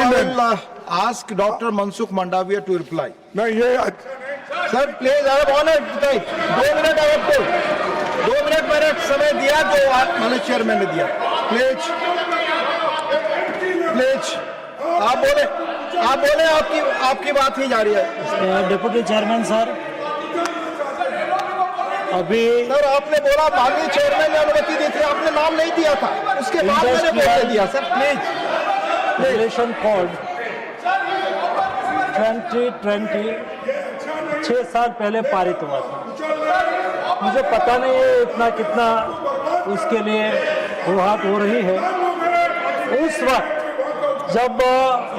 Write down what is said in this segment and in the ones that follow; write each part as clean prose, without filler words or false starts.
amendment. ask Dr. Mansukh Mandavia to reply. नहीं ये Sir, please, I have honored. 2 minute आपको 2 minute मैंने समय दिया जो मैंने चेयरमैन ने दिया. प्लीज प्लीज आप बोले आपकी बात ही जारी है. डिप्टी चेयरमैन सर, अभी सर आपने बोला माननीय चेयरमैन ने अनुमति दी थी, आपने नाम नहीं दिया था, उसके बाद मैंने बोल दिया. Sir please. रेगुलेशन कोड 2020 6 साल पहले पारित हुआ था. मुझे पता नहीं है इतना कितना उसके लिए हुआत हो रही है. उस वक्त जब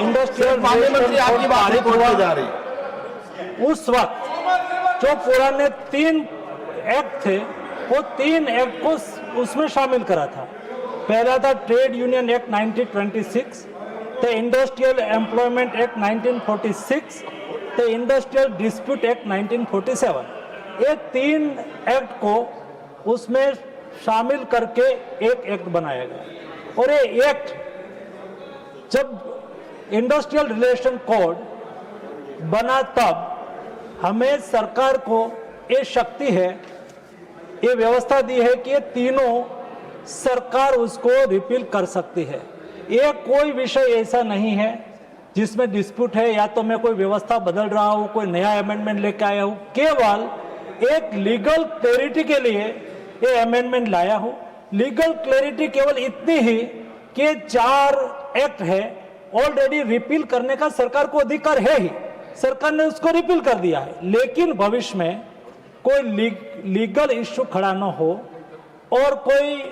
इंडस्ट्रियल माननीय मंत्री आपकी बात पारित नहीं हुआ, जा रही. उस वक्त जो पुराने 3 एक्ट थे वो 3 एक्ट को उसमें शामिल करा था. पहला था trade union act 1926, the industrial employment act 1946, the industrial dispute act 1947. ये 3 एक्ट को उसमें शामिल करके एक एक्ट बनाया गया. और ये एक्ट जब इंडस्ट्रियल रिलेशन कोड बना तब हमें सरकार को ये शक्ति है, ये व्यवस्था दी है कि ये तीनों सरकार उसको रिपील कर सकती है. ये कोई विषय ऐसा नहीं है जिसमें डिस्प्यूट है या तो मैं कोई व्यवस्था बदल रहा हूँ, कोई नया अमेंडमेंट लेके आया हूँ. केवल एक लीगल क्लैरिटी के लिए ये अमेंडमेंट लाया हूँ. लीगल क्लैरिटी केवल इतनी ही कि 4 एक्ट है ऑलरेडी रिपील करने का सरकार को अधिकार है ही, सरकार ने उसको रिपील कर दिया है. लेकिन भविष्य में कोई लीगल इश्यू खड़ा ना हो और कोई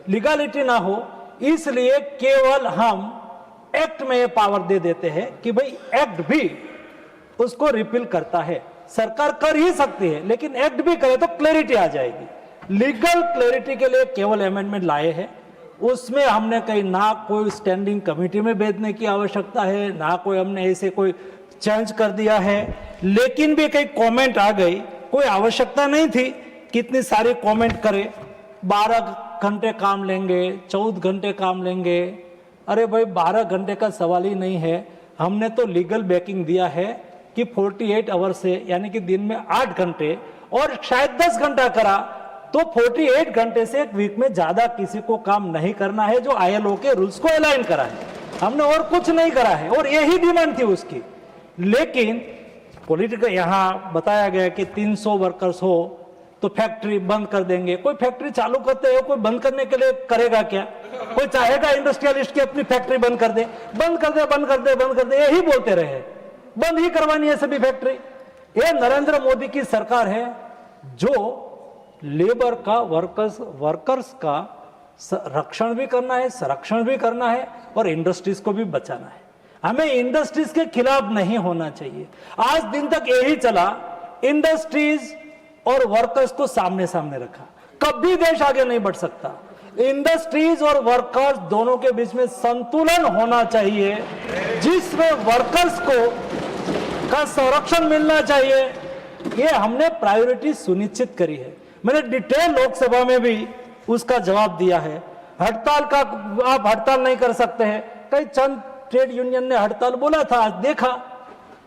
लीगलिटी ना हो, इसलिए केवल हम एक्ट में ये पावर दे देते हैं कि भाई एक्ट भी उसको रिपील करता है. सरकार कर ही सकती है लेकिन एक्ट भी करे तो क्लैरिटी आ जाएगी. लीगल क्लैरिटी के लिए केवल अमेंडमेंट लाए हैं. उसमें हमने कहीं ना कोई स्टैंडिंग कमेटी में भेजने की आवश्यकता है, ना कोई हमने ऐसे कोई चेंज कर दिया है. लेकिन भी कई कमेंट आ गई, कोई आवश्यकता नहीं थी कितनी सारी कमेंट करे. 12 घंटे काम लेंगे, 14 घंटे काम लेंगे. अरे भाई 12 घंटे का सवाल ही नहीं है. हमने तो लीगल बैकिंग दिया है कि 48 आवर से यानी कि दिन में 8 घंटे और शायद 10 घंटा करा तो 48 घंटे से एक वीक में ज्यादा किसी को काम नहीं करना है, जो ILO के रूल्स को अलाइन करा है. हमने और कुछ नहीं करा है और यही डिमांड थी उसकी. लेकिन पॉलिटिकल यहाँ बताया गया कि 300 वर्कर्स हो तो फैक्ट्री बंद कर देंगे. कोई फैक्ट्री चालू करते हो, कोई बंद करने के लिए करेगा क्या? कोई चाहेगा इंडस्ट्रियलिस्ट की अपनी फैक्ट्री बंद कर दे, बंद कर दे, बंद कर दे, बंद कर दे, यही बोलते रहे. बंद ही करवानी है सभी फैक्ट्री. ये नरेंद्र मोदी की सरकार है जो लेबर का वर्कर्स का रक्षण भी करना है, संरक्षण भी करना है और इंडस्ट्रीज को भी बचाना है. हमें इंडस्ट्रीज के खिलाफ नहीं होना चाहिए. आज दिन तक यही चला, इंडस्ट्रीज और वर्कर्स को सामने सामने रखा. कभी देश आगे नहीं बढ़ सकता. इंडस्ट्रीज और वर्कर्स दोनों के बीच में संतुलन होना चाहिए, जिसमें वर्कर्स को का संरक्षण मिलना चाहिए. ये हमने प्रायोरिटी सुनिश्चित करी है. मैंने डिटेल लोकसभा में भी उसका जवाब दिया है. हड़ताल का आप हड़ताल नहीं कर सकते हैं. कई चंद ट्रेड यूनियन ने हड़ताल बोला था, आज देखा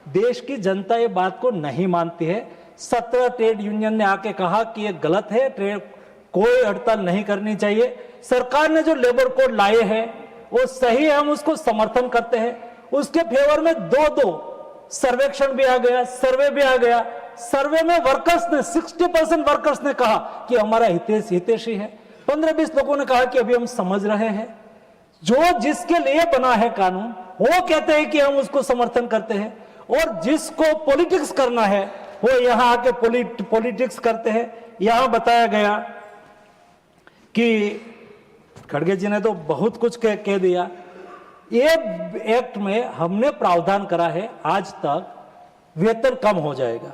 देश की जनता ये बात को नहीं मानती है. 17 ट्रेड यूनियन ने आके कहा कि ये गलत है, कोई हड़ताल नहीं करनी चाहिए. सरकार ने जो लेबर कोड लाए हैं वो सही है, हम उसको समर्थन करते हैं. उसके फेवर में 2 सर्वेक्षण भी आ गया, सर्वे भी आ गया. सर्वे में वर्कर्स ने 60% वर्कर्स ने कहा कि हमारा हितैषी है. 15-20 लोगों ने कहा कि अभी हम समझ रहे हैं. जो जिसके लिए बना है कानून वो कहते हैं कि हम उसको समर्थन करते हैं, और जिसको पॉलिटिक्स करना है वो यहां आके पॉलिटिक्स करते हैं. यहां बताया गया कि खड़गे जी ने तो बहुत कुछ कह दिया. ये एक्ट में हमने प्रावधान करा है आज तक वेतन कम हो जाएगा.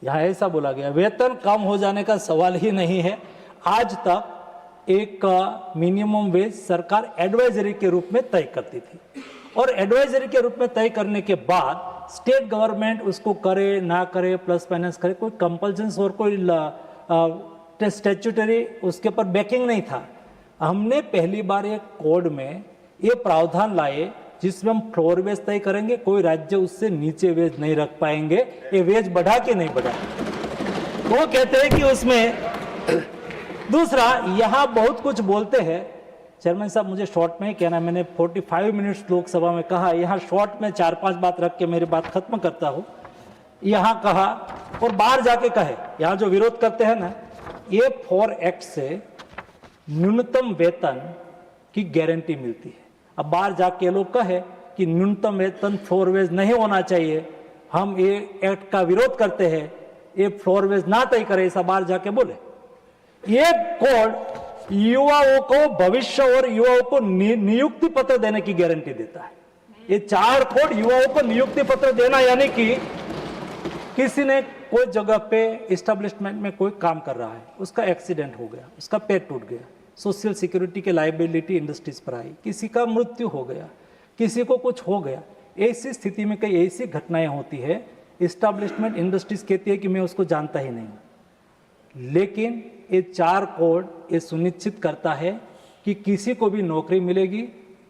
यहां ऐसा बोला गया वेतन कम हो जाने का सवाल ही नहीं है. आज तक एक मिनिमम वेज सरकार एडवाइजरी के रूप में तय करती थी, और एडवाइजरी के रूप में तय करने के बाद स्टेट गवर्नमेंट उसको करे ना करे, प्लस माइनस करे, कोई कंपल्शन और कोई स्टैट्यूटरी उसके ऊपर बैकिंग नहीं था. हमने पहली बार एक कोड में ये प्रावधान लाए जिसमें हम फ्लोर वेज तय करेंगे, कोई राज्य उससे नीचे वेज नहीं रख पाएंगे। ये वेज बढ़ा के नहीं बढ़ा, वो कहते हैं कि उसमें दूसरा यहां बहुत कुछ बोलते हैं। चेयरमैन साहब, मुझे शॉर्ट में ही कहना, मैंने 45 मिनट्स लोकसभा में कहा, यहां शॉर्ट में 4-5 बात रख के मेरी बात खत्म करता हूं। यहां कहा और बाहर जाके कहे, यहां जो विरोध करते हैं ना, ये 4 एक्ट से न्यूनतम वेतन की गारंटी मिलती है। अब बाहर जाके लोग कहे कि न्यूनतम वेतन फ्लोर वेज नहीं होना चाहिए, हम ये एक्ट का विरोध करते हैं, ये फ्लोर वेज ना तय करे, ऐसा बाहर जाके बोले। ये कोड युवाओं को भविष्य और युवाओं को नियुक्ति पत्र देने की गारंटी देता है। ये 4 कोड युवाओं को नियुक्ति पत्र देना, यानी कि किसी ने कोई जगह पे एस्टेब्लिशमेंट में कोई काम कर रहा है, उसका एक्सीडेंट हो गया, उसका पैर टूट गया, सोशल सिक्योरिटी के लायबिलिटी इंडस्ट्रीज पर आई, किसी का मृत्यु हो गया, किसी को कुछ हो गया, ऐसी स्थिति में कई ऐसी घटनाएं होती है, एस्टेब्लिशमेंट इंडस्ट्रीज कहती है कि मैं उसको जानता ही नहीं हूं। लेकिन ये 4 कोड ये सुनिश्चित करता है कि किसी को भी नौकरी मिलेगी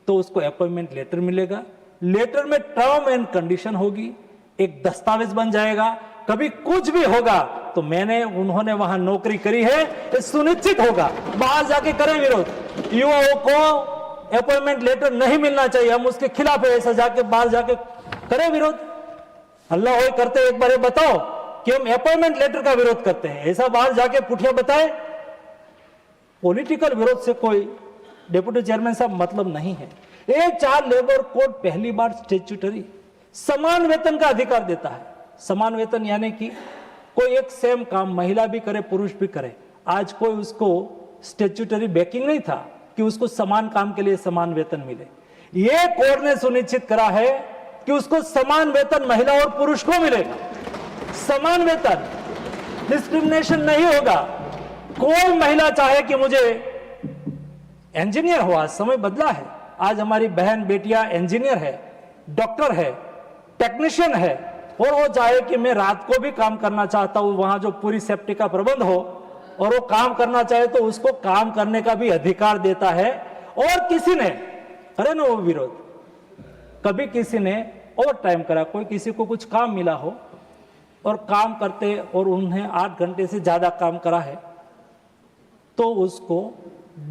तो उसको अपॉइंटमेंट लेटर मिलेगा, लेटर में टर्म एंड कंडीशन होगी, एक दस्तावेज बन जाएगा, कभी कुछ भी होगा तो उन्होंने वहां नौकरी करी है, ये सुनिश्चित होगा। बाहर जाके करें विरोध, युवाओं को अपॉइंटमेंट लेटर नहीं मिलना चाहिए, हम उसके खिलाफ है, ऐसा जाके बाहर जाके करें विरोध। अल्लाह हो करते एक बार ये बताओ कि हम अपॉइंटमेंट लेटर का विरोध करते हैं, ऐसा बाहर जाके पुठिया बताए। पॉलिटिकल विरोध से कोई डिप्टी चेयरमैन साहब मतलब नहीं है। ये 4 लेबर कोड पहली बार स्टैट्यूटरी समान वेतन का अधिकार देता है। समान वेतन यानी कि कोई एक सेम काम महिला भी करे पुरुष भी करे, आज कोई उसको स्टैट्यूटरी बैकिंग नहीं था कि उसको समान काम के लिए समान वेतन मिले। ये कोड ने सुनिश्चित करा है कि उसको समान वेतन महिला और पुरुष को मिलेगा, समान वेतन, डिस्क्रिमिनेशन नहीं होगा। कोई महिला चाहे कि मुझे इंजीनियर हो, आज समय बदला है, आज हमारी बहन बेटियां इंजीनियर है, डॉक्टर है, टेक्नीशियन है, और वो चाहे कि मैं रात को भी काम करना चाहता हूं, वहां जो पूरी सेफ्टी का प्रबंध हो, और वो काम करना चाहे तो उसको काम करने का भी अधिकार देता है। और किसी ने अरे ना वो विरोध, कभी किसी ने ओवर टाइम करा, कोई किसी को कुछ काम मिला हो और काम करते और उन्हें 8 घंटे से ज्यादा काम करा है, तो उसको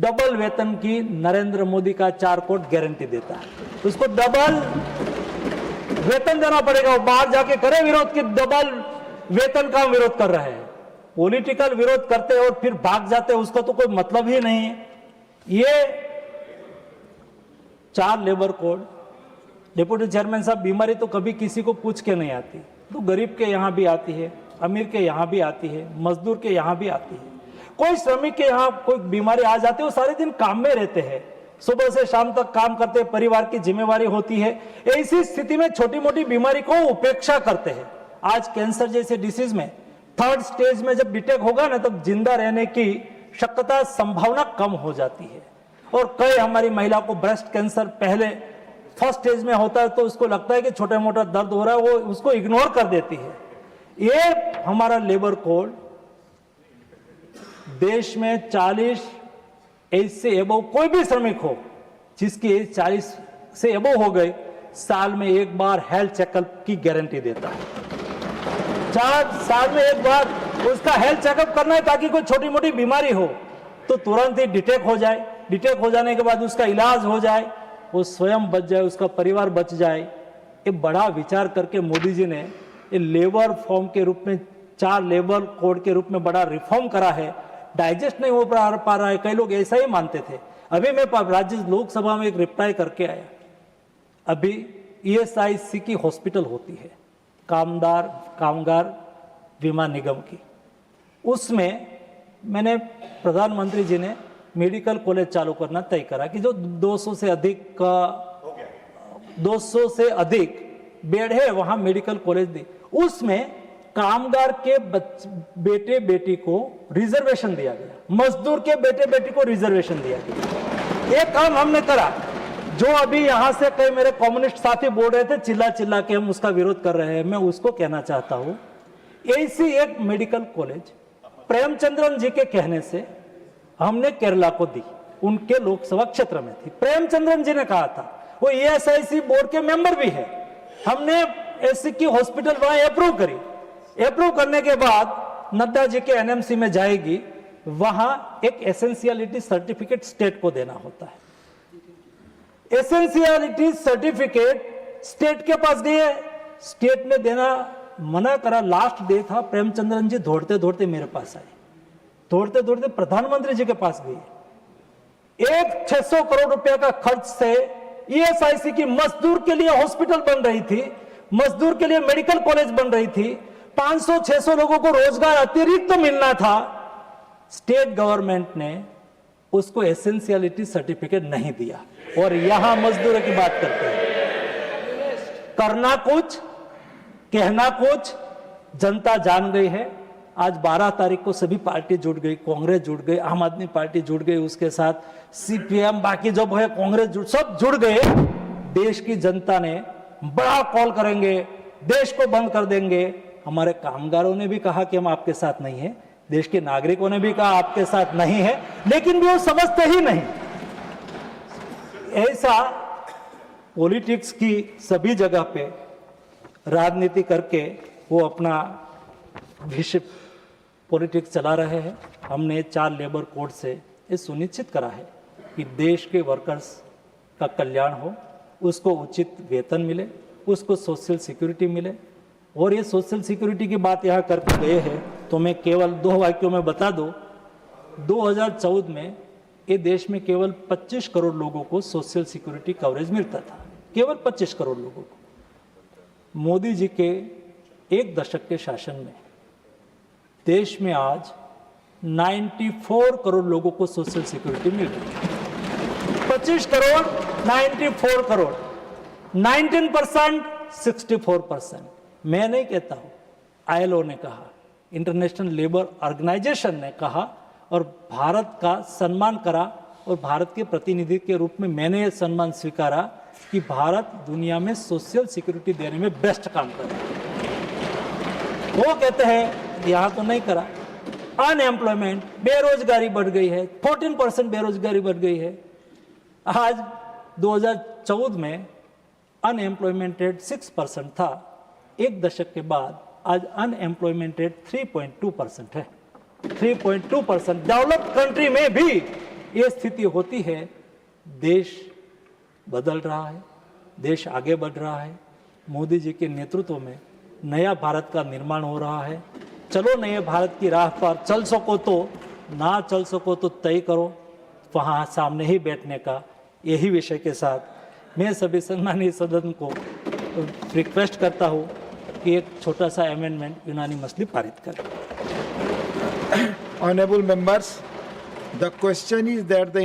डबल वेतन की नरेंद्र मोदी का 4 कोड गारंटी देता है, उसको डबल वेतन देना पड़ेगा। वो बाहर जाके करे विरोध कि डबल वेतन का विरोध कर रहे हैं। पॉलिटिकल विरोध करते और फिर भाग जाते, उसका तो कोई मतलब ही नहीं है। ये 4 लेबर कोड, डिप्टी चेयरमैन साहब, बीमारी तो कभी किसी को पूछ के नहीं आती, तो गरीब के यहां भी आती है, अमीर के यहां भी आती है, मजदूर के यहां भी आती है। कोई श्रमिक के यहां कोई बीमारी आ जाती है, वो सारे दिन काम में रहते हैं, सुबह से शाम तक काम करते हैं, परिवार की जिम्मेवारी होती है। ऐसी स्थिति में छोटी मोटी बीमारी को उपेक्षा करते हैं। आज कैंसर जैसे डिसीज में 3rd स्टेज में जब डिटेक्ट होगा ना, तब जिंदा रहने की शक्यता संभावना कम हो जाती है। और कई हमारी महिला को ब्रेस्ट कैंसर पहले 1st स्टेज में होता है, तो उसको लगता है कि छोटा मोटा दर्द हो रहा है, वो उसको इग्नोर कर देती है। ये हमारा लेबर कोड देश में 40 एज से एबव कोई भी श्रमिक हो जिसकी एज 40 से एबव हो गई, साल में एक बार हेल्थ चेकअप की गारंटी देता है। 4 साल में एक बार उसका हेल्थ चेकअप करना है, ताकि कोई छोटी मोटी बीमारी हो तो तुरंत ही डिटेक्ट हो जाए, डिटेक्ट हो जाने के बाद उसका इलाज हो जाए, वो स्वयं बच जाए, उसका परिवार बच जाए। ये बड़ा विचार करके मोदी जी ने ये लेबर फॉर्म के रूप में 4 लेबर कोड के रूप में बड़ा रिफॉर्म करा है। डाइजेस्ट नहीं हो पा रहा है, कई लोग ऐसा ही मानते थे। अभी मैं राज्य लोकसभा में एक रिप्लाई करके आया, अभी ESIC की हॉस्पिटल होती है, कामगार बीमा निगम की, उसमें मैंने प्रधानमंत्री जी ने मेडिकल कॉलेज चालू करना तय करा कि जो 200 से अधिक बेड है वहां मेडिकल कॉलेज दी। उसमें कामगार के बेटे बेटी को रिजर्वेशन दिया गया, मजदूर के बेटे बेटी को रिजर्वेशन दिया गया। ये काम हमने करा। जो अभी यहां से कई मेरे कम्युनिस्ट साथी बोल रहे थे चिल्ला चिल्ला के हम उसका विरोध कर रहे हैं, मैं उसको कहना चाहता हूं, ऐसी एक मेडिकल कॉलेज प्रेमचंद्रन जी के कहने से हमने केरला को दी, उनके लोकसभा क्षेत्र में थी। प्रेमचंद्रन जी ने कहा था वो ईएसआईसी बोर्ड के मेंबर भी है। हमने ऐसी की हॉस्पिटल वहां अप्रूव करी, अप्रूव करने के बाद नड्डा जी के एनएमसी में जाएगी, वहां एक एसेंशियलिटी सर्टिफिकेट स्टेट को देना होता है। एसेंशियलिटी सर्टिफिकेट स्टेट के पास गए, स्टेट ने देना मना करा। लास्ट डे था, प्रेमचंद्रन जी दौड़ते दौड़ते मेरे पास आए, दौड़ते दौड़ते प्रधानमंत्री जी के पास गए। एक 600 करोड़ रुपए का खर्च से ईएसआईसी की मजदूर के लिए हॉस्पिटल बन रही थी, मजदूर के लिए मेडिकल कॉलेज बन रही थी, 500-600 लोगों को रोजगार अतिरिक्त तो मिलना था। स्टेट गवर्नमेंट ने उसको एसेंशियलिटी सर्टिफिकेट नहीं दिया, और यहां मजदूरों की बात करते हैं। करना कुछ, कहना कुछ, जनता जान गई है। आज 12 तारीख को सभी पार्टी जुड़ गई, कांग्रेस जुड़ गई, आम आदमी पार्टी जुड़ गई, उसके साथ सीपीएम, बाकी जो है कांग्रेस सब जुड़ गए। देश की जनता ने बड़ा कॉल करेंगे, देश को बंद कर देंगे। हमारे कामगारों ने भी कहा कि हम आपके साथ नहीं है, देश के नागरिकों ने भी कहा आपके साथ नहीं है, लेकिन भी वो समझते ही नहीं। ऐसा पॉलिटिक्स की सभी जगह पे राजनीति करके वो अपना विषय पॉलिटिक्स चला रहे हैं। हमने 4 लेबर कोड से ये सुनिश्चित करा है कि देश के वर्कर्स का कल्याण हो, उसको उचित वेतन मिले, उसको सोशल सिक्योरिटी मिले। और ये सोशल सिक्योरिटी की बात यहाँ करके गए हैं तो मैं केवल 2 वाक्यों में बता दूं, 2014 में ये देश में केवल 25 करोड़ लोगों को सोशल सिक्योरिटी कवरेज मिलता था, केवल 25 करोड़ लोगों को। मोदी जी के 1 दशक के शासन में देश में आज 94 करोड़ लोगों को सोशल सिक्योरिटी मिल रही है। 25 करोड़, 94 करोड़, 19%, 64%। मैं नहीं कहता हूं, आईएलओ ने कहा, इंटरनेशनल लेबर ऑर्गेनाइजेशन ने कहा, और भारत का सम्मान करा, और भारत के प्रतिनिधि के रूप में मैंने ये सम्मान स्वीकारा कि भारत दुनिया में सोशल सिक्योरिटी देने में बेस्ट काम कर रहा है। वो कहते हैं यहां तो नहीं करा। अनएम्प्लॉयमेंट, बेरोजगारी बढ़ गई है, 14% बेरोजगारी बढ़ गई है। आज 2014 में अनएम्प्लॉयमेंट रेट 6% था, 1 दशक के बाद आज अनएम्प्लॉयमेंट रेट 3.2% है। 3.2%। डेवलप्ड कंट्री में भी ये स्थिति होती है। देश बदल रहा है, देश आगे बढ़ रहा है। मोदी जी के नेतृत्व में नया भारत का निर्माण हो रहा है। चलो नए भारत की राह पर, चल सको तो, ना चल सको तो तय करो, वहाँ सामने ही बैठने का। यही विषय के साथ मैं सभी सम्मानीय सदन को रिक्वेस्ट करता हूँ कि एक छोटा सा अमेंडमेंट यूनानिमसली पारित करें। Honorable members, the question is that the